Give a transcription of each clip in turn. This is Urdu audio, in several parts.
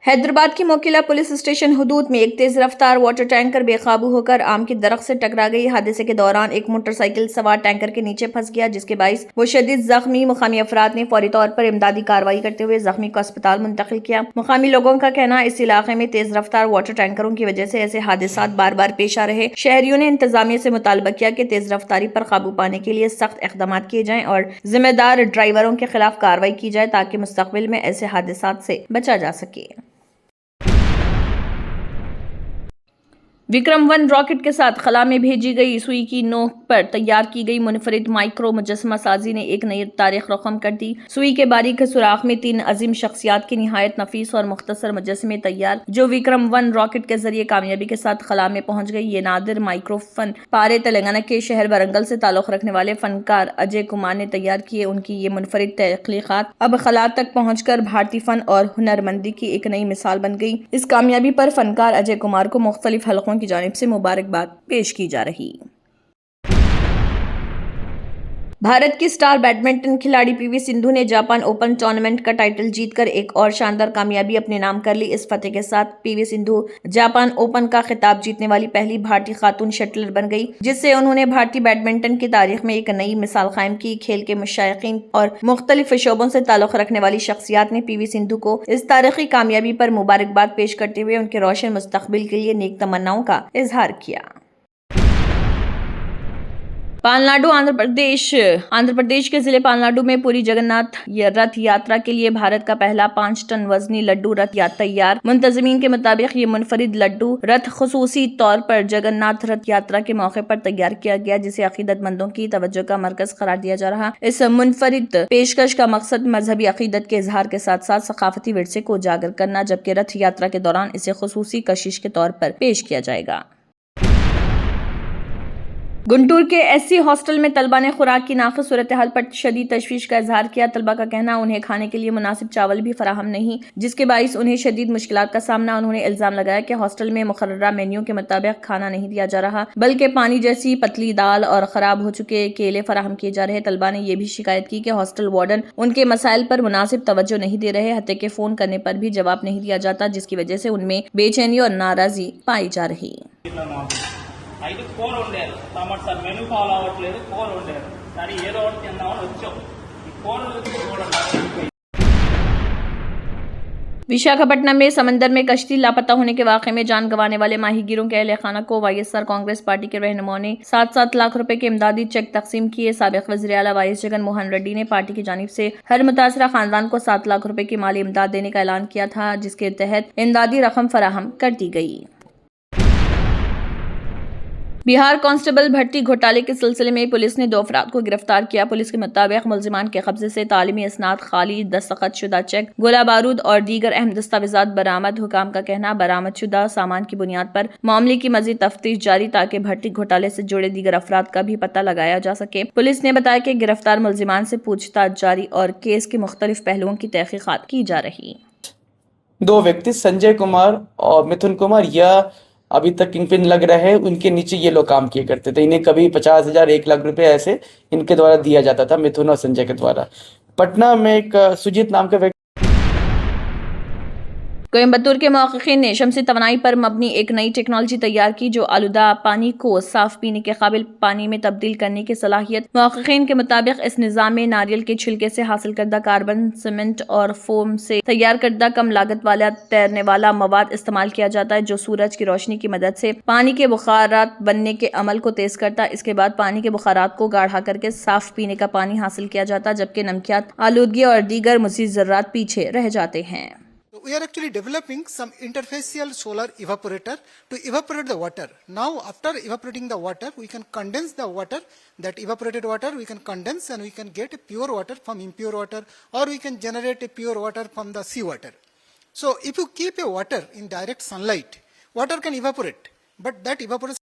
حیدرآباد کی موکلا پولیس اسٹیشن حدود میں ایک تیز رفتار واٹر ٹینکر بے قابو ہو کر آم کے درخت سے ٹکرا گئی۔ حادثے کے دوران ایک موٹر سائیکل سوار ٹینکر کے نیچے پھنس گیا، جس کے باعث وہ شدید زخمی۔ مقامی افراد نے فوری طور پر امدادی کارروائی کرتے ہوئے زخمی کو اسپتال منتقل کیا۔ مقامی لوگوں کا کہنا اس علاقے میں تیز رفتار واٹر ٹینکروں کی وجہ سے ایسے حادثات بار بار پیش آ رہے۔ شہریوں نے انتظامیہ سے مطالبہ کیا کہ تیز رفتاری پر قابو پانے کے لیے سخت اقدامات کیے جائیں اور ذمہ دار ڈرائیوروں کے خلاف کارروائی کی جائے تاکہ مستقبل میں ایسے حادثات سے بچا جا سکے۔ وکرم-1 راکٹ کے ساتھ خلا میں بھیجی گئی سوئی کی نوک پر تیار کی گئی منفرد مائکرو مجسمہ سازی نے ایک نئی تاریخ رقم کر دی۔ سوئی کے باریک سوراخ میں 3 عظیم شخصیات کے نہایت نفیس اور مختصر مجسمے تیار، جو وکرم-1 راکٹ کے ذریعے کامیابی کے ساتھ خلا میں پہنچ گئی۔ یہ نادر مائکرو فن پارے تلنگانہ کے شہر ورنگل سے تعلق رکھنے والے فنکار اجے کمار نے تیار کیے۔ ان کی یہ منفرد تخلیقات اب خلا تک پہنچ کر بھارتی فن اور ہنرمندی کی ایک نئی مثال بن گئی۔ اس کامیابی پر فنکار اجے کمار کو مختلف حلقوں کی جانب سے مبارکباد پیش کی جا رہی۔ بھارت کی سٹار بیڈمنٹن کھلاڑی پی وی سندھو نے جاپان اوپن ٹورنامنٹ کا ٹائٹل جیت کر ایک اور شاندار کامیابی اپنے نام کر لی۔ اس فتح کے ساتھ پی وی سندھو جاپان اوپن کا خطاب جیتنے والی پہلی بھارتی خاتون شٹلر بن گئی، جس سے انہوں نے بھارتی بیڈمنٹن کی تاریخ میں ایک نئی مثال قائم کی۔ کھیل کے مشائقین اور مختلف شعبوں سے تعلق رکھنے والی شخصیات نے پی وی سندھو کو اس تاریخی کامیابی پر مبارکباد پیش کرتے ہوئے ان کے روشن مستقبل کے لیے نیک تمناؤں کا اظہار کیا۔ پالناڈو آندھرا پردیش کے ضلع پالناڈو میں پوری جگناتھ رتھ یاترا کے لیے بھارت کا پہلا 5 ٹن وزنی لڈو رتھ تیار۔ منتظمین کے مطابق یہ منفرد لڈو رتھ خصوصی طور پر جگناتھ رتھ یاترا کے موقع پر تیار کیا گیا، جسے عقیدت مندوں کی توجہ کا مرکز قرار دیا جا رہا۔ اس منفرد پیشکش کا مقصد مذہبی عقیدت کے اظہار کے ساتھ ساتھ ثقافتی ورثے کو اجاگر کرنا، جبکہ رتھ یاترا کے دوران اسے خصوصی کشش کے طور پر پیش کیا جائے گا۔ گنٹور کے ایس سی ہاسٹل میں طلبہ نے خوراک کی ناقص صورتحال پر شدید تشویش کا اظہار کیا۔ طلبہ کا کہنا انہیں کھانے کے لیے مناسب چاول بھی فراہم نہیں، جس کے باعث انہیں شدید مشکلات کا سامنا۔ انہوں نے الزام لگایا کہ ہاسٹل میں مقررہ مینیو کے مطابق کھانا نہیں دیا جا رہا، بلکہ پانی جیسی پتلی دال اور خراب ہو چکے کیلے فراہم کیے جا رہے۔ طلبہ نے یہ بھی شکایت کی کہ ہاسٹل وارڈن ان کے مسائل پر مناسب توجہ نہیں دے رہے، حتیٰ کہ فون کرنے پر بھی جواب نہیں دیا جاتا، جس کی وجہ سے ان میں بے چینی اور ناراضی پائی جا رہی۔ 5 కూర వండారు టమాటా సార్ మెనూ ఫాలో అవ్వట్లేదు కూర వండారు సరే ఏదో ఒకటి తిందామని వచ్చాం ఈ కూర وشاکھاپٹنم میں سمندر میں کشتی لاپتہ ہونے کے واقعے میں جان گنوانے والے ماہی گیروں کے اہل خانہ کو Y S R Congress party کے رہنماؤں نے 7 لاکھ روپے کے امدادی چیک تقسیم کیے۔ سابق وزیر اعلیٰ وائی ایس جگن موہن ریڈی نے پارٹی کی جانب سے ہر متاثرہ خاندان کو 7 لاکھ روپے کی مالی امداد دینے کا اعلان کیا تھا، جس کے تحت امدادی رقم فراہم کر دی گئی۔ بہار کانسٹیبل بھرتی گھوٹالے کے سلسلے میں پولیس نے 2 افراد کو گرفتار کیا۔ پولیس کے مطابق ملزمان کے قبضے سے تعلیمی اسناد، خالی دستخط شدہ چیک، گولہ بارود اور دیگر اہم دستاویزات برآمد۔ حکام کا کہنا برآمد شدہ سامان کی بنیاد پر معاملے کی مزید تفتیش جاری تاکہ بھرتی گھوٹالے سے جڑے دیگر افراد کا بھی پتہ لگایا جا سکے۔ پولیس نے بتایا کہ گرفتار ملزمان سے پوچھ تاچھ جاری اور کیس کے مختلف پہلوؤں کی تحقیقات کی جا رہی۔ 2 ویکتی سنجے کمار اور متھن کمار یا ابھی تک کنگ پن لگ رہے ہیں، ان کے نیچے یہ لوگ کام کیا کرتے تھے۔ انہیں کبھی 50,000 1 لاکھ روپے ایسے ان کے دوارا دیا جاتا تھا، متھن اور سنجے کے دوارا۔ پٹنہ میں ایک سجیت نام کا کوئمبتور کے محققین نے شمسی توانائی پر مبنی ایک نئی ٹیکنالوجی تیار کی جو آلودہ پانی کو صاف پینے کے قابل پانی میں تبدیل کرنے کی صلاحیت۔ محققین کے مطابق اس نظام میں ناریل کے چھلکے سے حاصل کردہ کاربن، سیمنٹ اور فوم سے تیار کردہ کم لاگت والا تیرنے والا مواد استعمال کیا جاتا ہے، جو سورج کی روشنی کی مدد سے پانی کے بخارات بننے کے عمل کو تیز کرتا ہے۔ اس کے بعد پانی کے بخارات کو گاڑھا کر کے صاف پینے کا پانی حاصل کیا جاتا ہے، جبکہ نمکیات، آلودگی اور دیگر مضر ذرات پیچھے رہ جاتے ہیں۔ We are actually developing some interfacial solar evaporator to evaporate the water. Now, after evaporating the water, we can condense the water. That evaporated water we can condense and we can get pure water from impure water, or we can generate a pure water from the sea water. So, if you keep a water in direct sunlight, water can evaporate, but that evaporation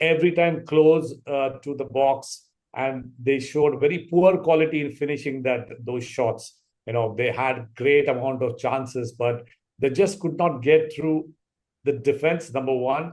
Every time close to the box, and they showed very poor quality in finishing those shots. You know, they had great amount of chances, but they just could not get through the defense, number one.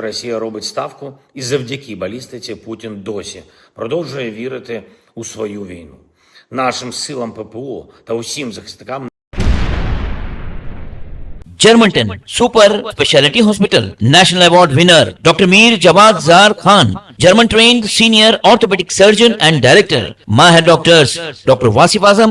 Росія робить ставку, і завдяки балістиці Путін досі продовжує вірити у свою війну. Нашим силам ППО та усім захисникам Germantown Super Speciality Hospital National Award winner Dr. Mir Jawad Zar Khan, German trained senior orthopedic surgeon and director, Mahir doctors Dr. Wasif Azam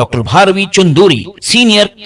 Dr. Bharvi Chunduri, senior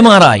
MRI,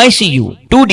ICU, 2D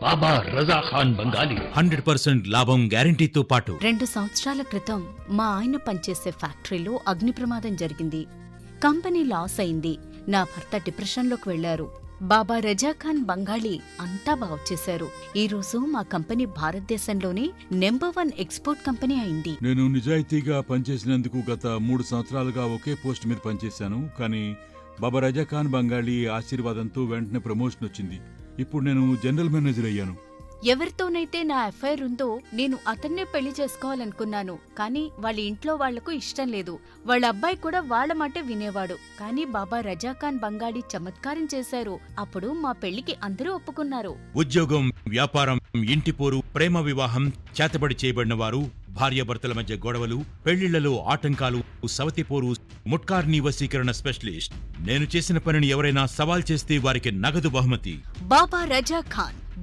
బాబా రజా ఖాన్ బంగాలి 100% లాభం గ్యారెంటీతో పాటు 2 సంవత్సరాల క్రితం మా ఆయన పనిచేసే ఫ్యాక్టరీలో అగ్ని ప్రమాదం జరిగింది. కంపెనీ లాస్ అయింది. నా భర్త డిప్రెషన్లోకి వెళ్లారు. బాబా రజా ఖాన్ బంగాళీ అంతా బాగు చేశారు. ఈ రోజు మా కంపెనీ భారతదేశంలోనే నెంబర్ 1 ఎక్స్పోర్ట్ కంపెనీ అయింది. నేను నిజాయితీగా పనిచేసినందుకు గత 3 సంవత్సరాలుగా ఒకే పోస్ట్ మీద పనిచేశాను. కానీ బాబా రజా ఖాన్ బంగాళీ ఆశీర్వాదంతో వెంటనే ప్రమోషన్ వచ్చింది. ఇప్పుడు నేను జనరల్ మేనేజర్ అయ్యాను. ఎవరితోనైతే నా అఫైర్ ఉందో నేను అతన్నే పెళ్లి చేసుకోవాలనుకున్నాను. కానీ వాళ్ళ ఇంట్లో వాళ్లకు ఇష్టం లేదు. వాళ్ళ అబ్బాయి కూడా వాళ్ళ మాటే వినేవాడు. కానీ బాబా రజా ఖాన్ బంగాళీ చమత్కారం చేశారు. అప్పుడు మా పెళ్లికి అందరూ ఒప్పుకున్నారు. ఉద్యోగం, వ్యాపారం, ఇంటి పోరు, ప్రేమ వివాహం, చేతబడి చేయబడిన వారు, భార్యాభర్తల మధ్య గొడవలు, పెళ్లిళ్లలో ఆటంకాలు, సవతిపోరు, ముట్కార్ని వశీకరణ స్పెషలిస్ట్. నేను చేసిన పనిని ఎవరైనా సవాల్ చేస్తే వారికి నగదు బహుమతి. బాబా రజా ఖాన్,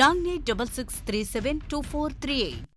9866372438।